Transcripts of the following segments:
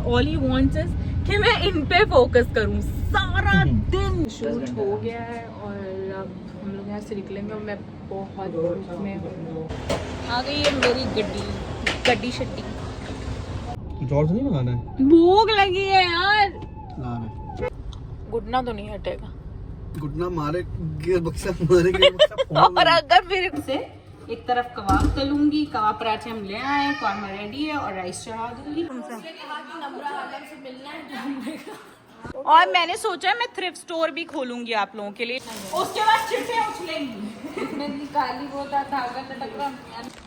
All he wants is कि मैं इन पे फोकस करूं सारा दिन। शूट हो गया है और अब हम लोग यहाँ से निकलेंगे और मैं बहुत धूप में हूँ। आ गई है मेरी गड्डी शड्डी। कुछ और तो नहीं मंगाना है? भूख लगी है यार। घुटना तो नहीं हटेगा, घुटना मारे गियर बक्सा मारे और अगर फिर से एक तरफ कबाब तलूंगी, कबाब पराठे हम ले आए, कॉर्मा रेडी है और राइस चढ़ा दूंगी। और मैंने सोचा है मैं थ्रिफ्ट स्टोर भी खोलूंगी आप लोगों के लिए, उसके बाद चिट्ठियां उछलेंगी। मैं निकाली वो धागा लटक रहा,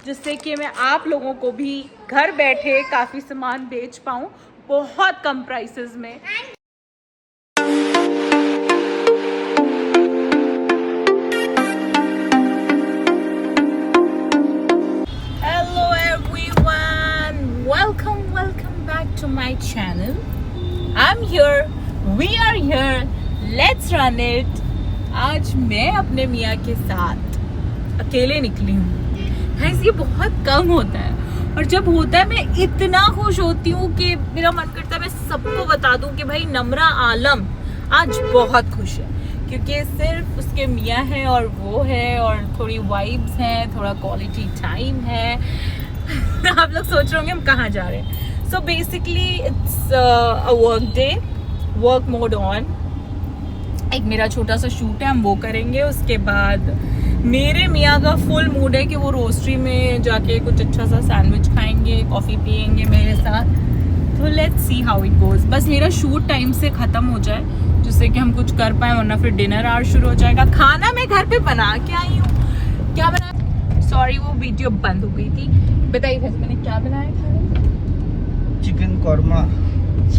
जिससे कि मैं आप लोगों को भी घर बैठे काफी सामान बेच पाऊं बहुत कम प्राइसेस में। Hello everyone, welcome back to my channel. I'm here, we are here, let's run it. आज मैं अपने मियाँ के साथ अकेले निकली हूँ। गाइस ये बहुत कम होता है और जब होता है मैं इतना खुश होती हूँ कि मेरा मन करता है मैं सबको बता दूँ कि भाई नम्रा आलम आज बहुत खुश है, क्योंकि सिर्फ उसके मियाँ है और वो है और थोड़ी वाइब्स हैं, थोड़ा क्वालिटी टाइम है। आप लोग सोच रहे होंगे हम कहाँ जा रहे हैं। So basically it's a work day, work mode on. एक मेरा छोटा सा शूट है, हम वो करेंगे। उसके बाद मेरे मियाँ का फुल मूड है कि वो रोस्ट्री में जाके कुछ अच्छा सा सैंडविच खाएंगे, कॉफ़ी पियेंगे मेरे साथ। तो let's see how it goes. बस मेरा शूट टाइम से ख़त्म हो जाए जिससे कि हम कुछ कर पाए, वरना फिर डिनर आवर शुरू हो जाएगा। खाना मैं घर पे बना के आई हूँ। क्या बनाया? सॉरी वो वीडियो बंद हो गई थी। बताइए भैया मैंने क्या बनाया खाने? चिकन कौरमा।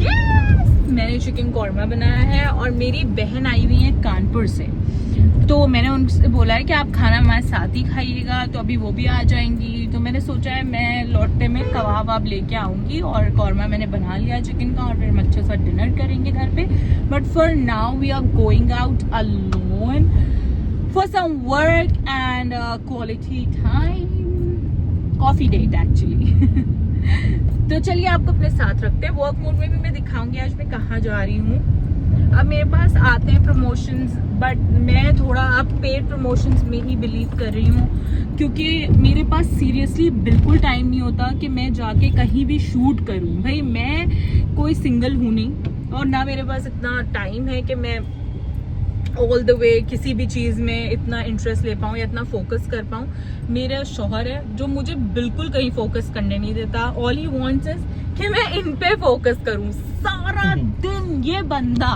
Yes! मैंने चिकन कौरमा बनाया है और मेरी बहन आई हुई है कानपुर से, तो मैंने उनसे बोला है कि आप खाना हमारे साथ ही खाइएगा, तो अभी वो भी आ जाएंगी। तो मैंने सोचा है मैं लौटते में कबाब लेके आऊंगी और कौरमा मैंने बना लिया चिकन का, और फिर हम अच्छे से डिनर करेंगे घर पे। But for now we are going out alone for some work and quality time, coffee date actually. तो चलिए आपको अपने साथ रखते हैं। वर्क मोड में भी मैं दिखाऊंगी आज मैं कहाँ जा रही हूँ। अब मेरे पास आते हैं प्रमोशंस, बट मैं थोड़ा अब पेड प्रमोशंस में ही बिलीव कर रही हूँ, क्योंकि मेरे पास सीरियसली बिल्कुल टाइम नहीं होता कि मैं जाके कहीं भी शूट करूँ। भाई मैं कोई सिंगल हूँ नहीं और ना मेरे पास इतना टाइम है कि मैं ऑल द वे किसी भी चीज़ में इतना इंटरेस्ट ले पाऊँ या इतना फोकस कर पाऊँ। मेरा शौहर है जो मुझे बिल्कुल कहीं फोकस करने नहीं देता। ऑल ही वांट्स इज कि मैं इन पे फोकस करूँ सारा दिन। ये बंदा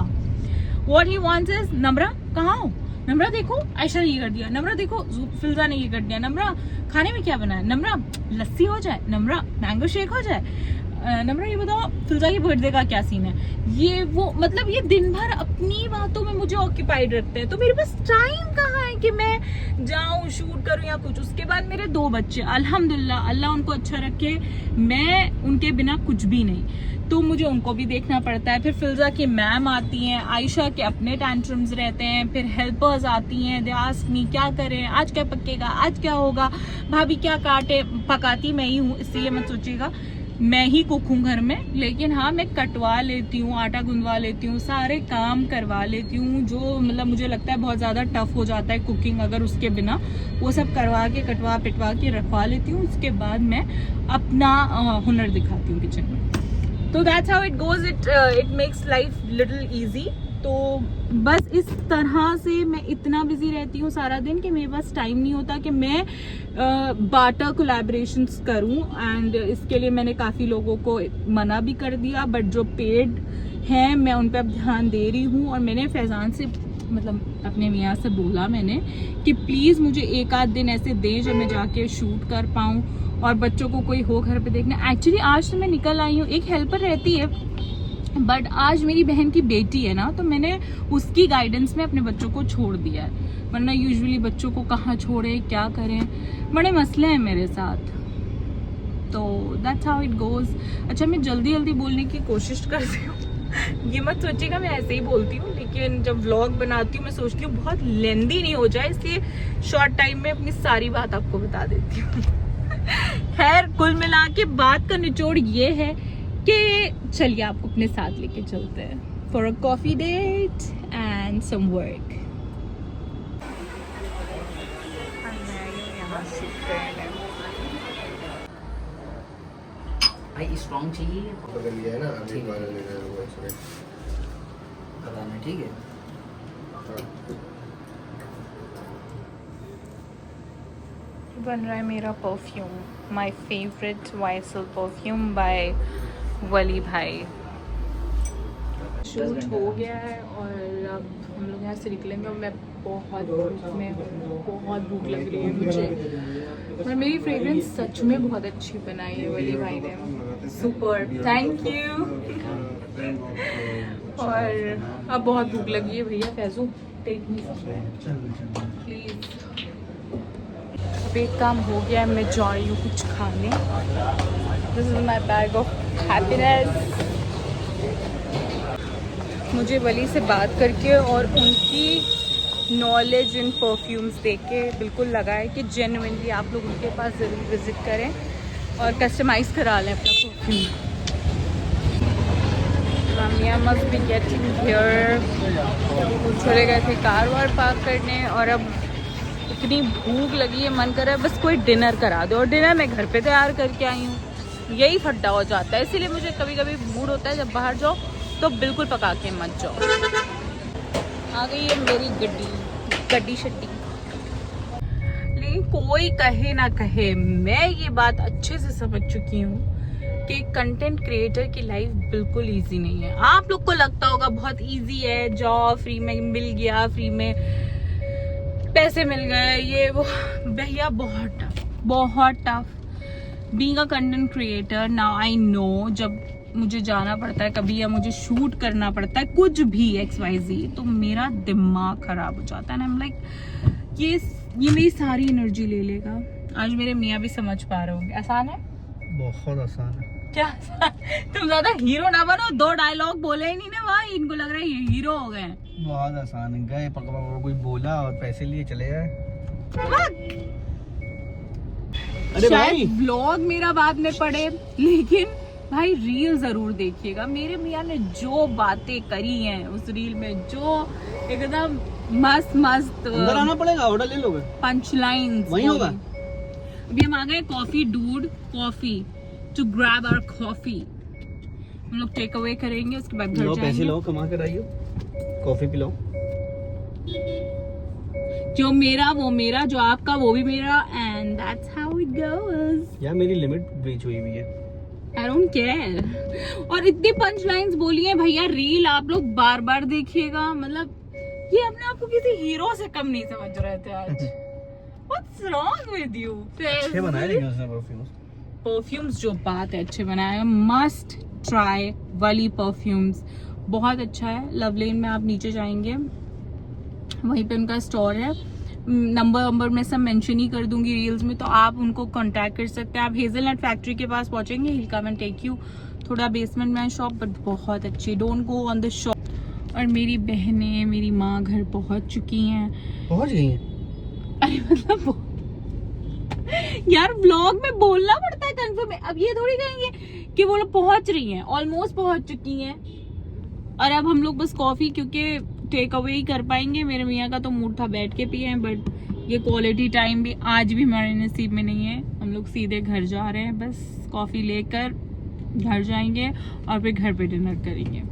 व्हाट ही वांट्स इज, नम्रा कहाँ हो, नम्रा देखो आयशा ने ये कर दिया, नम्रा देखो फिल्जा ने ये कर दिया, नम्रा खाने में क्या बनाया, नम्रा लस्सी हो जाए, नम्रा मैंगो शेक हो जाए, नम्रा ये बताओ फिल्जा की बर्थडे का क्या सीन है, ये वो। मतलब ये दिन भर अपनी बातों में मुझे ऑक्यूपाइड रखते हैं, तो मेरे पास टाइम कहाँ है कि मैं जाऊँ शूट करूँ या कुछ। उसके बाद मेरे 2 बच्चे, अल्हम्दुलिल्लाह अल्लाह उनको अच्छा रखे, मैं उनके बिना कुछ भी नहीं, तो मुझे उनको भी देखना पड़ता है। फिर फिल्जा की मैम आती हैं, आयशा के अपने टेंट्रम्स रहते हैं, फिर हेल्पर्स आती हैं, दे आस्क मी क्या करें, आज क्या पकेगा, आज क्या होगा, भाभी क्या काटे। पकाती मैं ही हूँ, इसलिए मत सोचिएगा मैं ही कुक हूँ घर में, लेकिन हाँ मैं कटवा लेती हूँ, आटा गुंदवा लेती हूँ, सारे काम करवा लेती हूँ। जो मतलब मुझे लगता है बहुत ज़्यादा टफ हो जाता है कुकिंग अगर उसके बिना, वो सब करवा के कटवा पिटवा के रखवा लेती हूँ। उसके बाद मैं अपना हुनर दिखाती हूँ किचन में। तो that's how it goes, it makes life little easy. तो बस इस तरह से मैं इतना बिजी रहती हूँ सारा दिन कि मेरे पास टाइम नहीं होता कि मैं बाटा कोलैबोरेशंस करूँ। एंड इसके लिए मैंने काफ़ी लोगों को मना भी कर दिया, बट जो पेड हैं मैं उन पर अब ध्यान दे रही हूँ। और मैंने फैज़ान से मतलब अपने मियाँ से बोला मैंने कि प्लीज़ मुझे एक आध दिन ऐसे दें जब मैं जाके शूट कर पाऊँ और बच्चों को कोई हो घर पे देखना। एक्चुअली आज तो मैं निकल आई हूँ, एक हेल्पर रहती है, बट आज मेरी बहन की बेटी है ना, तो मैंने उसकी गाइडेंस में अपने बच्चों को छोड़ दिया है, वरना यूजुअली बच्चों को कहाँ छोड़े क्या करें, बड़े मसले हैं मेरे साथ। तो दैट्स हाउ इट गोज़। अच्छा मैं जल्दी जल्दी बोलने की कोशिश करती हूँ, ये मत सोचिएगा मैं ऐसे ही बोलती हूँ, लेकिन जब व्लॉग बनाती हूँ मैं सोचती हूँ बहुत लेंदी नहीं हो जाए, इसलिए शॉर्ट टाइम में अपनी सारी बात आपको बता देती हूँ। खैर कुल मिला के बात का निचोड़ ये है कि चलिए आपको अपने साथ लेके चलते हैं for a coffee date and some work. भाई स्ट्रॉन्ग चाहिए अगर लिया है ना अभी ठीक है। वाला लेना है वो इसमें। बताना, ठीक है। बन रहा है मेरा परफ्यूम, माय फेवरेट वाइसल परफ्यूम बाय वली भाई। शूट हो गया है और अब हम लोग यहाँ से निकलेंगे और मैं बहुत भूख में हूँ, बहुत भूख लग रही है मुझे। और मेरी फ्रेग्रेंस सच में बहुत अच्छी बनाई है वली भाई ने, सुपर, थैंक यू। और अब बहुत भूख लगी है भैया, फैजू टेक मी प्लीज। अब एक काम हो गया है, मैं जा रही हूँ कुछ खाने। This is my bag of happiness. मुझे वली से बात करके और उनकी नॉलेज इन परफ्यूम्स देख के बिल्कुल लगा है कि जेन्युइनली आप लोग उनके पास ज़रूर विज़िट करें और कस्टमाइज़ करा लें अपना perfume. Ramiya must be getting here. वो चले गए थे कार वार पार्क करने और अब इतनी भूख लगी है, मन कर रहा है बस कोई डिनर करा दो। और डिनर मैं घर पे तैयार करके आई हूँ, यही फड्डा हो जाता है। इसीलिए मुझे कभी कभी मूड होता है जब बाहर जाओ तो बिल्कुल पका के मत जाओ। आ गई है मेरी गड्डी शड्डी। लेकिन कोई कहे ना कहे, मैं ये बात अच्छे से समझ चुकी हूँ कि कंटेंट क्रिएटर की लाइफ बिल्कुल इजी नहीं है। आप लोग को लगता होगा बहुत इजी है, जाओ फ्री में मिल गया, फ्री में पैसे मिल गए, ये वो। भैया बहुत tough being a content creator. Now I know, जब मुझे जाना पड़ता है कभी या मुझे शूट करना पड़ता है कुछ भी XYZ, तो मेरा दिमाग खराब हो जाता है। आई एम लाइक ये मेरी सारी एनर्जी ले लेगा। आज मेरे मियाँ भी समझ पा रहे होंगे। आसान है, बहुत आसान है। क्या तुम ज्यादा हीरो ना बनो, 2 डायलॉग बोले ही नहीं ना भाई, इनको लग रहा है ये हीरो हो गए। बहुत आसान है, गए पकड़ा कोई बोला और पैसे लिए चले गए। अरे भाई, शायद व्लॉग मेरा बाद में पड़े, लेकिन भाई रील जरूर देखिएगा। मेरे मियाँ ने जो बातें करी हैं उस रील में, जो एकदम मस्त अंदर आना पड़ेगा, ऑर्डर ले लोगे, पंच लाइन्स वही होगा। अभी हम आ गए coffee dude coffee to grab our coffee. हम लोग टेक अवे करेंगे, उसके बाद घर लो पैसे जाएंगे। लो, कमा कर आइयो, कॉफी पिलाओ। जो मेरा वो मेरा, जो आपका वो भी मेरा, and that's how it goes. यार मेरी लिमिट ब्रीच हुई है। I don't care। और इतनी पंच लाइन्स बोली है भैया, रील आप लोग बार बार देखिएगा। मतलब ये अपने आप को किसी हीरो से कम नहीं समझ रहे थे आज। What's wrong with you? अच्छे बनाए लेकिन उसने परफ्यूम्स जो बात है, अच्छे बनाए। मस्ट ट्राई वली परफ्यूम्स, बहुत अच्छा है। लव लेन में आप नीचे जाएंगे, वहीं पे उनका स्टोर है। नंबर मैं सब मेंशन ही कर दूंगी रील्स में, तो आप उनको कांटेक्ट कर सकते हैं। आप हेजलनट फैक्ट्री के पास पहुंचेंगे, ही कम एंड टेक यू। थोड़ा बेसमेंट में है शॉप, बट बहुत अच्छी। Don't go on the shop. और मेरी बहनें, मेरी माँ घर पहुंच चुकी हैं। पहुंच गई हैं। अरे मतलब यार व्लॉग में बोलना पड़ता है कंफर्म है। अब ये थोड़ी कहेंगे कि वो लोग पहुंच रही हैं, ऑलमोस्ट पहुंच चुकी हैं। और अब हम लोग बस कॉफी क्योंकि टेक अवे ही कर पाएंगे। मेरे मियाँ का तो मूड था बैठ के पिए, बट ये क्वालिटी टाइम भी आज भी हमारे नसीब में नहीं है। हम लोग सीधे घर जा रहे हैं, बस कॉफी लेकर घर जाएंगे और फिर घर पे डिनर करेंगे।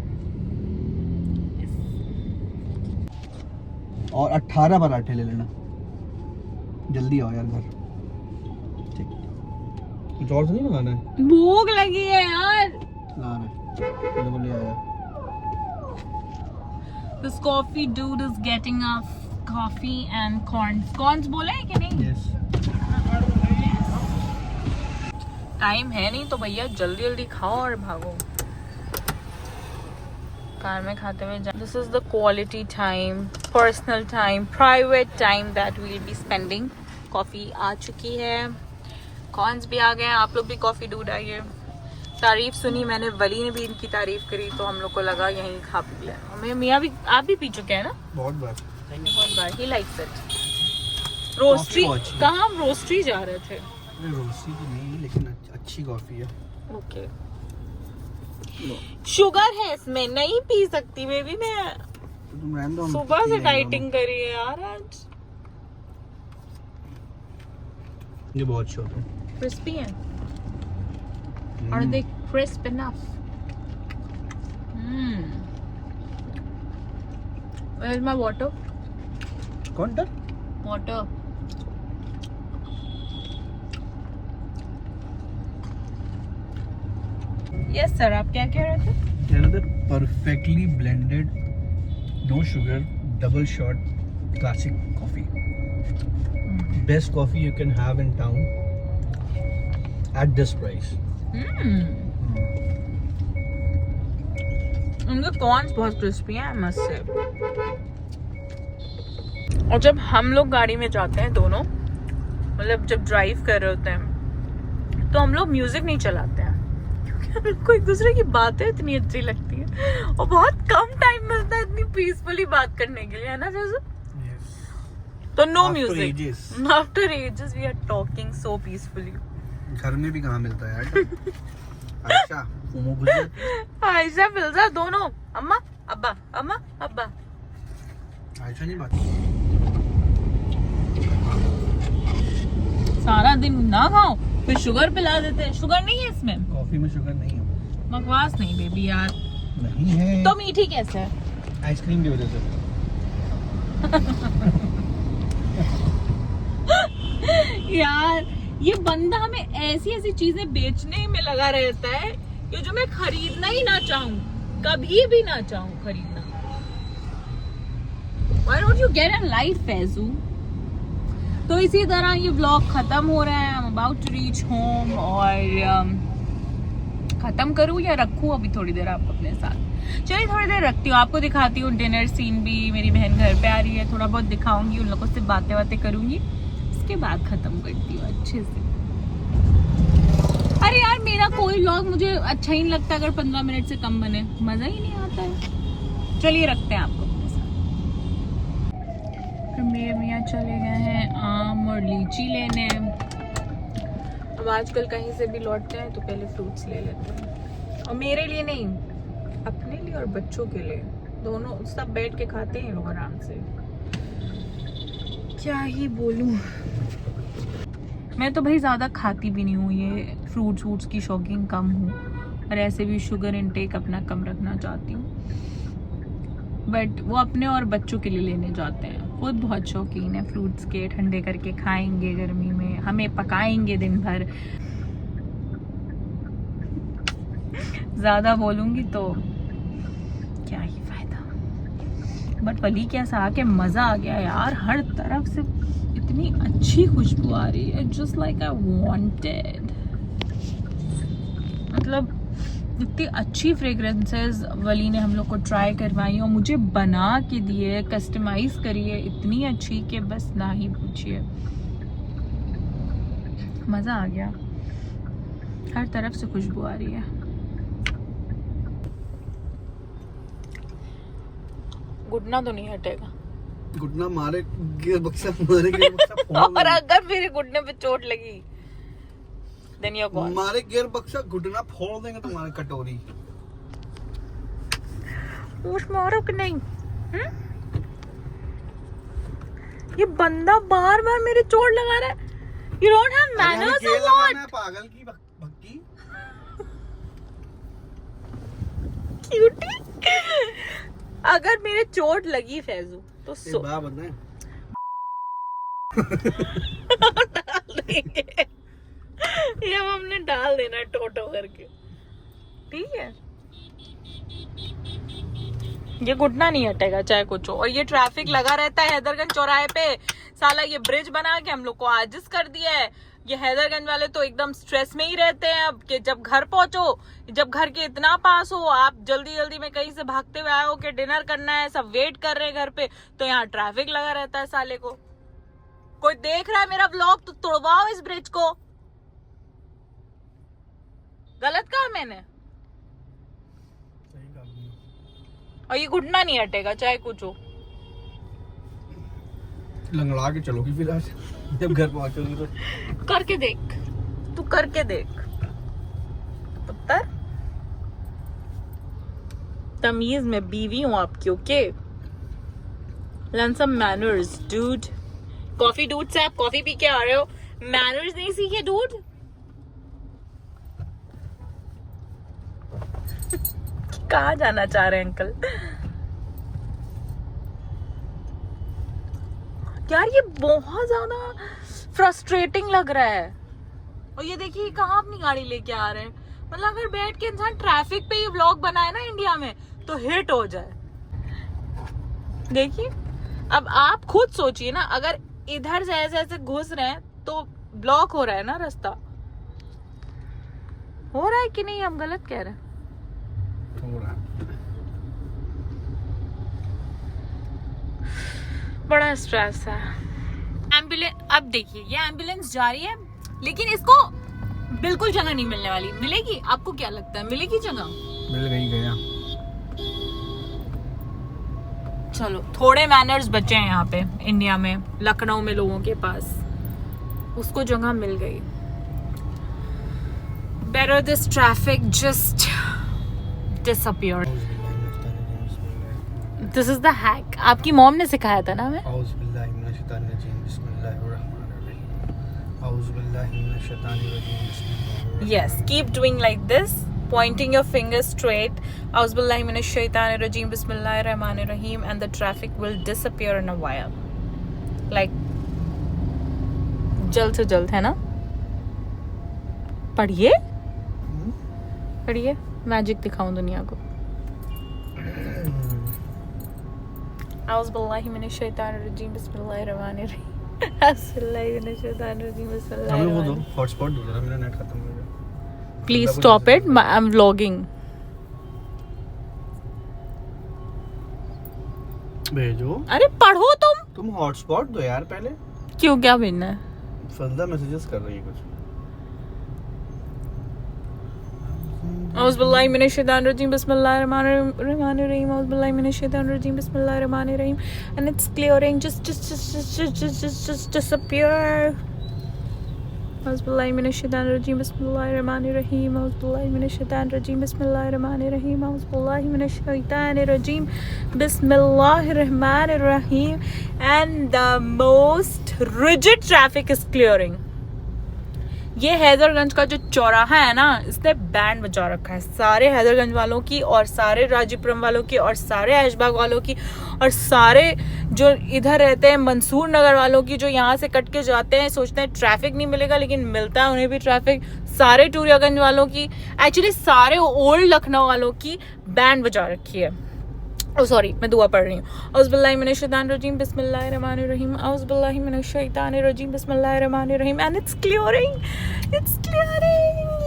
और 18 पराठे ले लेना, जल्दी आओ यार घर। ठीक, कुछ और तो नहीं मंगाना है? भूख लगी है यार। ला रहे ले आया। This coffee dude is getting us coffee and corns. Corns बोला है कि नहीं? Yes. टाइम है नहीं तो भैया जल्दी जल्दी खाओ और भागो। कार में खाते हुए जा। This is the quality time, personal time, private time that we'll be spending. Coffee आ चुकी है, कॉर्न्स भी आ गए हैं। आप लोग भी कॉफी डूड आइए। तारीफ सुनी मैंने, वली ने भी इनकी तारीफ करी, तो हम लोग को लगा यहीं खा पी लें। हमें मियाँ भी, आप भी पी चुके हैं ना बहुत बार। बहुत बार। He likes it. रोस्ट्री, कहाँ हम रोस्ट्री जा रहे थे। रोस्ट्री तो नहीं, लेकिन अच्छी कॉफी है। ओके शुगर है इसमें, नहीं पी सकती बेबी मैं। तुम रहने दो, हम सुबह पी से लेंगे डाइटिंग करी है यार आज। दोनों। ये बहुत शॉर्ट है। क्रिस्पी है। Are they crisp enough? Where's my water? कौन था? Water. Yes sir, आप क्या कह रहे थे? Another perfectly blended, no sugar, double shot classic coffee. Best coffee you can have in town at this price. उनके कॉर्न्स बहुत क्रिस्पी हैं मस्त से। और जब हम लोग गाड़ी में जाते हैं दोनों, मतलब जब ड्राइव कर रहे होते हैं, तो हम लोग म्यूजिक नहीं चलाते हैं क्योंकि हम लोग को एक दूसरे की बातें इतनी अच्छी लगती है और बहुत कम टाइम मिलता है इतनी पीसफुली बात करने के लिए, है ना जैसे? तो no music. After ages we are talking so peacefully. घर में भी कहाँ मिलता है यार। आयशा मोमो घुस जाती है। आयशा फिल्जा दोनों, अम्मा अब्बा, अम्मा अब्बा। आयशा नहीं बात। सारा दिन ना खाओ फिर शुगर पिला देते हैं। शुगर नहीं है इसमें, कॉफी में शुगर नहीं है। बकवास नहीं बेबी यार। नहीं है तो मीठी कैसे है? आइसक्रीम की वजह से। यार ये बंदा हमें ऐसी ऐसी चीजें बेचने में लगा रहता है कि जो मैं खरीदना ही ना चाहूं, कभी भी ना चाहूं खरीदना। Why don't you get a life, Faizu? तो इसी तरह ये व्लॉग खत्म हो रहा है। I'm about to reach home और खत्म करूं या रखूं अभी थोड़ी देर आपको अपने साथ? चलिए थोड़ी देर रखती हूँ, आपको दिखाती हूँ डिनर सीन भी। मेरी बहन घर पे आ रही है, थोड़ा बहुत दिखाऊंगी, उन लोगों से बातें बातें करूंगी, उसके बाद खत्म करती हूँ अच्छे से। अरे यार मेरा कोई व्लॉग मुझे अच्छा ही नहीं लगता अगर 15 मिनट से कम बने, मजा ही नहीं आता है। चलिए रखते हैं आपको अपने साथ। फिर मेरे मियाँ चले गए हैं आम और लीची लेने। अब आजकल कहीं से भी लौटते हैं तो पहले फ्रूट्स ले लेते हैं, और मेरे लिए नहीं, अपने लिए और बच्चों के लिए, दोनों सब बैठ के खाते हैं लोग आराम से। क्या ही बोलूं, मैं तो भाई ज़्यादा खाती भी नहीं हूँ, ये फ्रूट्स की शौकीन कम हूँ, और ऐसे भी शुगर इनटेक अपना कम रखना चाहती हूँ। बट वो अपने और बच्चों के लिए लेने जाते हैं, खुद बहुत शौकीन है फ्रूट्स के। ठंडे करके खाएंगे गर्मी में, हमें पकाएंगे दिन भर। ज़्यादा बोलूँगी तो क्या ही फायदा। बट पली कैसा आके मज़ा आ गया यार, हर तरफ से इतनी अच्छी खुशबू आ रही है, जस्ट लाइक आई वांटेड। मतलब इतनी अच्छी फ्रेग्रेंसेस वली ने हम लोग को ट्राई करवाई और मुझे बना के दिए, कस्टमाइज करिए इतनी अच्छी कि बस ना ही पूछिए, मज़ा आ गया। हर तरफ से खुशबू आ रही है। घुटना तो नहीं हटेगा। घुटना मारे गियर बक्सा मारे गियर बक्सा और अगर मेरे घुटने पे चोट लगी then you're gone. मारे गियर बक्सा घुटना फोड़ देंगे तुम्हारी कटोरी। पूछ मारो कि नहीं? ये बंदा बार बार मेरे चोट लगा रहा है। You don't have manners or what? पागल की भक्ति। क्यूटी। अगर मेरे चोट लगी फैजू तो सो बताएं। डाल देंगे। ये अब हमने डाल देना है टोटो करके, ठीक है? ये घुटना नहीं हटेगा चाहे कुछ हो। और ये ट्रैफिक लगा रहता है हैदरगंज चौराहे पे, साला ये ब्रिज बना के हम लोग को आजिज कर दिया है। ये हैदरगंज वाले तो एकदम स्ट्रेस में ही रहते हैं अब कि जब घर पहुंचो, जब घर के इतना पास हो, आप जल्दी जल्दी में कहीं से भागते हुए आए हो कि डिनर करना है, सब वेट कर रहे हैं घर पे, तो यहाँ ट्रैफिक लगा रहता है साले को। कोई देख रहा है मेरा व्लॉग तो तोड़वाओ इस ब्रिज को। गलत कहा मैंने? और ये घुटना नहीं हटेगा चाहे कुछ हो। लंगड़ा के चलोगी फिर आज जब घर पहुंचोगी तो? करके देख, तू करके देख पुत्र। तमीज में बीवी हूँ आपकी, okay? Learn some manners dude. Coffee dude से आप कॉफी पी के आ रहे हो, मैनर्स नहीं सीखे डूड। कहाँ जाना चाह रहे हैं अंकल? यार ये बहुत ज्यादा फ्रस्ट्रेटिंग लग रहा है। और ये देखिए कहाँ अपनी गाड़ी लेके आ रहे हैं। मतलब अगर बैठ के इंसान ट्रैफिक पे ही व्लॉग बनाए ना इंडिया में तो हिट हो जाए। देखिए अब आप खुद सोचिए ना, अगर इधर से ऐसे ऐसे घुस रहे हैं तो ब्लॉक हो रहा है ना रास्ता। हो रहा है कि नहीं? हम गलत कह रहे हैं? हो रहा है। बड़ा स्ट्रेस है। एम्बुलेंस, अब देखिए ये एम्बुलेंस जा रही है लेकिन इसको बिल्कुल जगह नहीं मिलने वाली। मिलेगी? आपको क्या लगता है मिलेगी जगह? मिल गई गया। चलो थोड़े मैनर्स बचे हैं यहाँ पे इंडिया में, लखनऊ में लोगों के पास। उसको जगह मिल गई। Better this traffic just disappear. This is the hack. आपकी मॉम ने सिखाया था ना हमें। Yes, keep doing like this, pointing your finger straight. Auzubillahi minash shaitanir rajim, bismillahir rahmanir rahim, and the traffic will disappear in a while. Like जल्द से जल्द, है ना? पढ़िए पढ़िए, मैजिक दिखाऊं दुनिया को। Auzubillahi minash shaitanir rajim, bismillahir rahmanir rahim. हमें वो दो हॉटस्पॉट दो जरा, मेरा नेट खत्म हो गया। Please stop it. I'm vlogging. भेजो। अरे पढ़ो तुम हॉटस्पॉट दो यार पहले। क्यों, क्या भेजना है? फलदा मैसेजेस कर रही है कुछ। औज़ुबिल्लाहि मिनश शैतानिर रजीम, बिस्मिल्लाहिर रहमानिर रहीम, औज़ुबिल्लाहि मिनश शैतानिर रजीम, बिस्मिल्लाहिर रहमानिर रहीम, and it's clearing, just disappear. औज़ुबिल्लाहि मिनश शैतानिर रजीम, बिस्मिल्लाहिर रहमानिर Rahim, औज़ुबिल्लाहि मिनश शैतानिर रजीम, बिस्मिल्लाहिर रहमानिर Rahim, औज़ुबिल्लाहि मिनश शैतानिर रजीम, बिस्मिल्लाहिर रहमानिर Rahim, and the most rigid traffic is clearing. ये हैदरगंज का जो चौराहा है ना, इसने बैंड बजा रखा है सारे हैदरगंज वालों की और सारे राजीपुरम वालों की और सारे ऐशबाग वालों की और सारे जो इधर रहते हैं मंसूर नगर वालों की, जो यहाँ से कट के जाते हैं, सोचते हैं ट्रैफिक नहीं मिलेगा लेकिन मिलता है उन्हें भी ट्रैफिक। सारे टूरियागंज वालों की, एक्चुअली सारे ओल्ड लखनऊ वालों की बैंड बजा रखी है। ओ सॉरी, मैं दुआ पढ़ रही हूँ। औज़ुबिल्लाहि मिनश शैतानिर रजीम, बिस्मिल्लाहिर रहमानिर रहीम, औज़ुबिल्लाहि मिनश शैतानिर रजीम, बिस्मिल्लाहिर रहमानिर रहीम, एंड इट्स क्लियरिंग,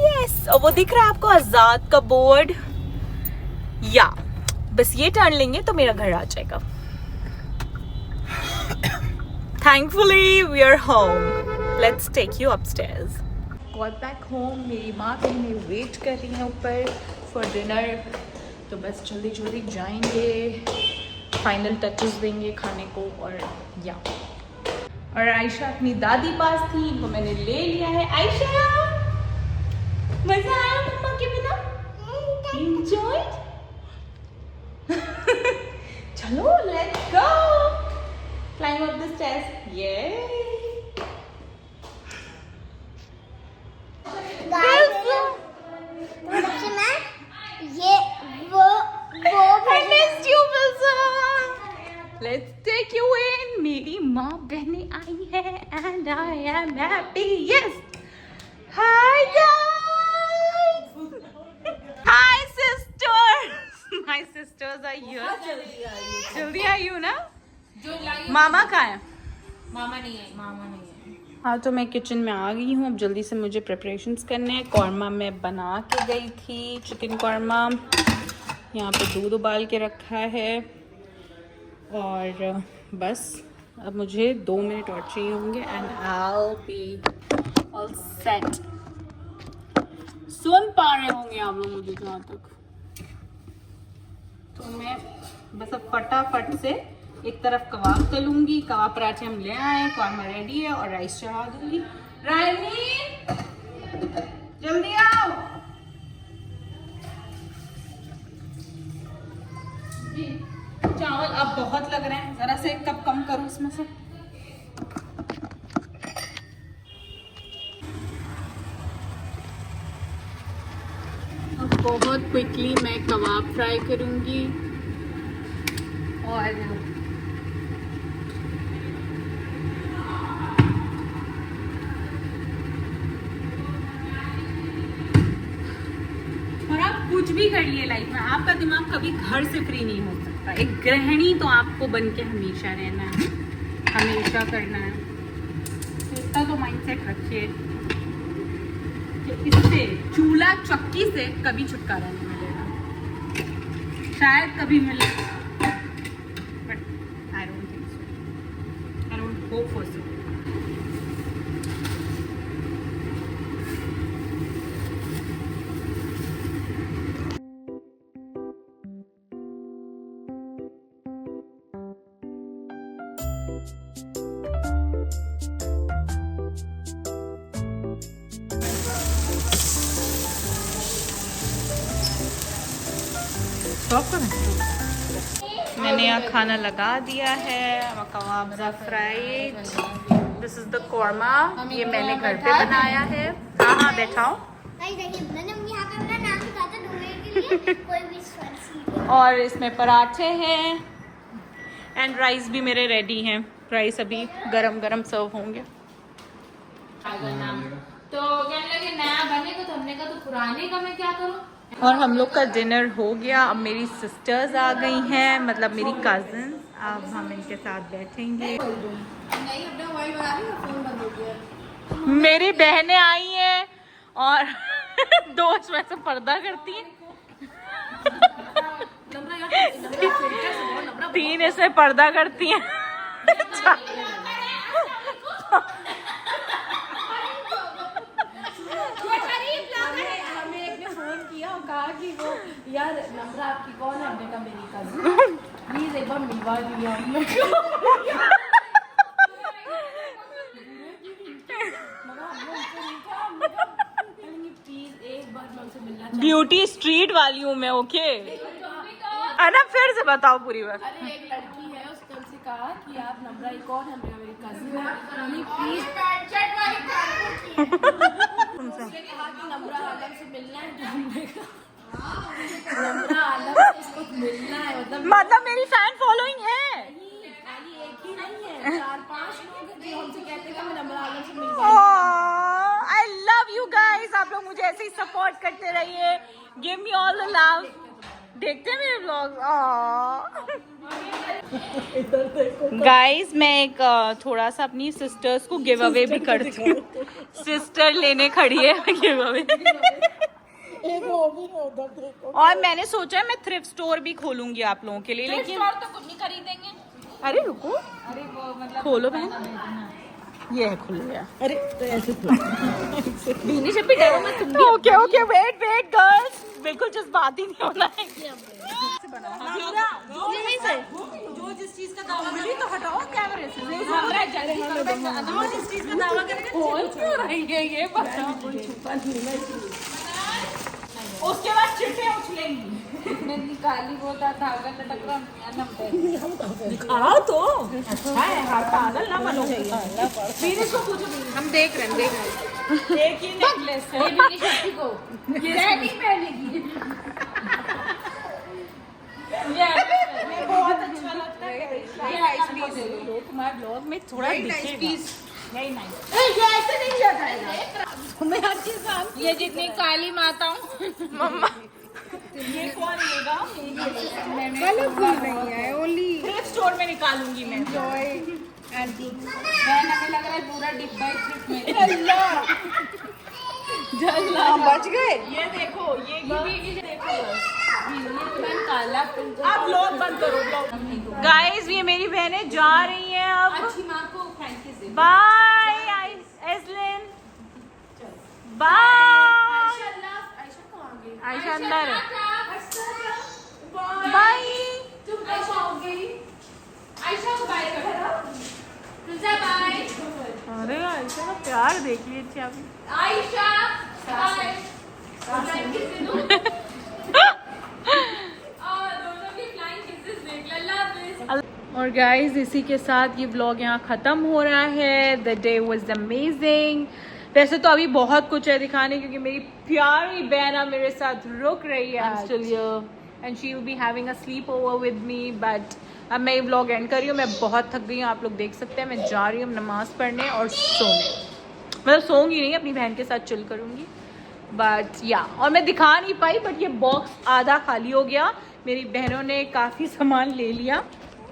यस। और वो दिख रहा है आपको आजाद का बोर्ड? या बस ये टर्न लेंगे तो मेरा घर आ जाएगा। Thankfully we are home, let's take you upstairs. Got back home. मेरी माँ बहनें वेट कर रही हैं ऊपर फॉर डिनर, तो बस जल्दी जल्दी जाएंगे, फाइनल टचेस देंगे खाने को। और या और आयशा अपनी दादी पास थी, इनको मैंने ले लिया है। आयशा मजा आया मम्मा के बिना? एंजॉय। चलो let's go, climb up the stairs. ये Let's take you in. मेरी माँ बहनें आई है and I am happy. Yes. Hi guys. Hi sisters. My sisters are here. जल्दी आई हो ना? मामा कहाँ है? मामा नहीं है। हाँ तो मैं किचन में आ गई हूँ। अब जल्दी से मुझे प्रिपरेशंस करने हैं। कौरमा मैं बना के गई थी, चिकन कौरमा। यहाँ पे दूध उबाल के रखा है और बस अब मुझे 2 मिनट और चाहिए होंगे and I'll be all set। सुन पा रहे होंगे आप लोग मुझे जहाँ तक, तो मैं बस अब फटाफट से एक तरफ कबाब तलूंगी। कबाब पराठे हम ले आए, कौरमा रेडी है और राइस चढ़ा दूंगी। रायनी जल्दी आओ। चावल अब बहुत लग रहे हैं, जरा से एक कप कम करूँ इसमें से। अब बहुत क्विकली मैं कबाब फ्राई करूँगी और आप कुछ भी करिए लाइफ में, आपका दिमाग कभी घर से फ्री नहीं हो सकता। एक गृहिणी तो आपको बन के हमेशा रहना है, हमेशा करना है। इतना तो माइंडसेट रखिए कि इससे चूल्हा चक्की से कभी छुटकारा नहीं मिलेगा। शायद कभी मिले, but I don't think so, I don't hope for so. मैंने यहाँ खाना लगा दिया है, kebab fried. This is the korma, ये मैंने घर पे बनाया है। हाँ हाँ बैठाओ। और इसमें पराठे हैं एंड राइस भी मेरे रेडी हैं। राइस अभी गरम गरम सर्व होंगे। तो कहने लगे नया बनेगा, तो हमने कहा तो पुराने का मैं क्या करूँ। और हम लोग का डिनर हो गया। अब मेरी सिस्टर्स आ गई हैं, मतलब मेरी कज़न। अब हम इनके साथ बैठेंगे। मेरी बहनें आई हैं और दो इसमें से पर्दा करती हैं, 3 इसमें पर्दा करती हैं। कहा कि वो यार नम्रा आपकी कौन है, हमने कहा मेरी कज़न, प्लीज एक बार मिलवा दिया हमने। ब्यूटी स्ट्रीट वाली हूँ मैं, ओके। अना फिर से बताओ पूरी बात। अरे एक लड़की है, उसने हमसे कहा कि आप नम्रा ये कौन है, हमने कहा मेरी कज़न है, प्लीज नम्रा आलम से मिलना है, नम्रा आलम से इसको मिलना है। मतलब मेरी फैन फॉलोइंग है। खाली एक ही नहीं है, 4-5 लोग हैं जो हमसे कहते हैं कि मैं नम्रा आलम से मिलवा। आई लव यू गाइस, आप लोग मुझे ऐसे ही सपोर्ट करते रहिए। Give me all the love. देखते हैं मेरे व्लॉग। गाइस मैं एक थोड़ा सा अपनी सिस्टर्स को गिव अवे भी करती हूँ। सिस्टर लेने खड़ी है गिव अवे। और मैंने सोचा है मैं थ्रिफ्ट स्टोर भी खोलूंगी आप लोगों के लिए, लेकिन तो कुछ नहीं खरीदेंगे। अरे रुको, अरे वो मतलब खोलो बहन, ये है खुल गया। अरे तो ऐसे बीनी से भी डरो मत तुम। Okay okay wait wait girls, बिल्कुल जस्ट बात ही नहीं होना है। जो जिस चीज का दावा करे तो हटाओ कैमरे से। जो जिस चीज का दावा करेगा बोल क्यों रही है ये बताओ। उसके बाद चिट्ठियां उछलेंगी। मैं निकाली वो धागा लटक रहा दिखाओ तो है हाथ पागल ना बनो। फिर इसको पूछो, हम देख रहे हैं एक ही नेकलेस है। ये बीनी शक्ति को ये नहीं पहनेगी। ये बहुत अच्छा लगता है। ये आइस पीस तुम्हारे ब्लॉग में थोड़ा दिखेगा। यही नाइस। ऐसे नहीं किया जाएगा। मैं हर चीज ये जितनी काली माता हूँ मम्मा ये कौन लेगा? कलर फुल नहीं है, ओनली थ्रिफ्ट स्टोर में निकालूंगी मैं। Joy antique. बहन हमें लग रहा है पूरा डिब्बा ही थ्रिफ्ट में। अल्लाह बच गए। ये देखो, ये देखो काला आप लोग बंद करो। गाइस ये मेरी बहनें जा रही हैं अब। अच्छी माँ को thank you. Bye Eslin, bye Ayesha अंदर। बाय तुम कब आओगे? आयशा को बाय करो। तुझे बाय। अरे आयशा का प्यार देख लीजिए आप। आयशा बाय। दोनों की फ्लाइंग किसेस और गाइज इसी के साथ ये व्लॉग यहाँ ख़त्म हो रहा है। The day was amazing. वैसे तो अभी बहुत कुछ है दिखाने, क्योंकि मेरी प्यारी बहना मेरे साथ रुक रही है आज and she will be having a slip over with me. But अब मैं ये व्लॉग एंड कर रही हूँ, मैं बहुत थक गई हूँ, आप लोग देख सकते हैं। मैं जा रही हूँ नमाज़ पढ़ने और सोने, मतलब सोऊंगी नहीं, अपनी बहन के साथ चिल करूँगी। बट या, और मैं दिखा नहीं पाई, बट ये बॉक्स आधा खाली हो गया। मेरी बहनों ने काफ़ी सामान ले लिया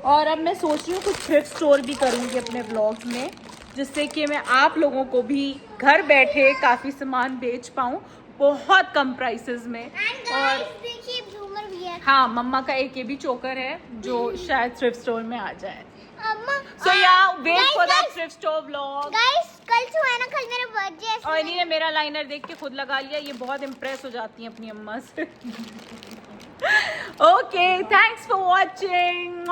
और अब मैं सोच रही हूँ कुछ थ्रिफ्ट स्टोर भी करूँगी अपने व्लॉग्स में, जिससे कि मैं आप लोगों को भी घर बैठे काफ़ी सामान बेच पाऊँ बहुत कम प्राइसेस में। और देखिए ब्लूमर भी है। हाँ, मम्मा का एक ये भी चोकर है जो शायद थ्रिफ्ट स्टोर में आ जाए। अम्मा so yeah wait for that thrift store vlog. Guys कल जो है ना, कल मेरा बर्थडे है। और इन्हीं ने मेरा लाइनर देख के खुद लगा लिया। ये बहुत इम्प्रेस हो जाती हैं अपनी अम्मा से। Okay, thanks for watching.